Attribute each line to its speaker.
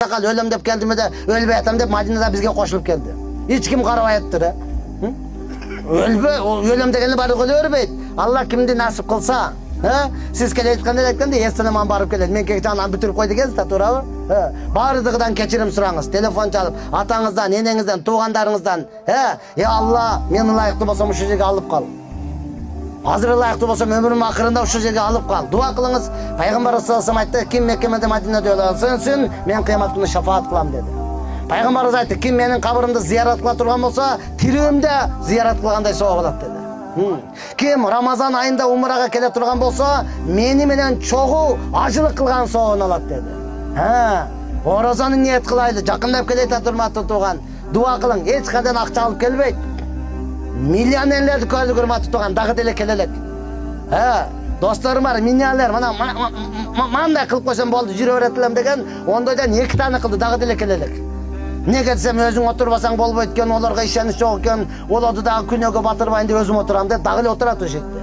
Speaker 1: кал өлөм деп келдиме де өлбөй атам деп Мадинада бизге кошулуп келди. Эч ким карабай атты. Өлбө, өлөм дегенде баары өлө бербейт. Алла кимди насип кылса, сиз айтканда эсенеман барып келет. Мен кечанан бүтүрүп кой дегенсиз да, туурабы? Баардыгынан кечирим сураңыз. Телефон чалып, атаңыздан, энеңизден, туугандарыңыздан, Алла, мен ылайыктуу болсом ушул жерге алып кал. Азыр ылайыктуу болсом өмүрүм акырында ушул жерге алып кал. Дуа кылыңыз. Пайгамбар саллаллаху айтты, ким Меккеде Мадинада өлсүн, мен кыямат күнү шафаат кылам деди. Пайгамбарыбыз айтты, ким менин кабырымды зиярат кыла турган болсо, тирүүмдө зиярат кылгандай соо болот деди. Ким Рамазан айында умрага келе турган болсо, мени менен чогуу ажылык кылган соон алат деди. Оразаны ниет кылайлы, жакындап келет атурматтуу тууган. Дуа кылың, эч кайдан акча алып келбейт. Миллионерлерди көрдүк, урматтуу тууган, дагы деле келелек. Досторум бар, миллионер, мындай кылып койсом болду, жүрө берет элем деген, ондойдон 2 таны кылды, дагы деле келелек. Неге десем, өзүң отурбасаң болбойт экен, олорго ишенич жок экен, олорду дагы күнөөгө батырбайын деп өзүм отурам деп, дагы эле отурат ошол жерде.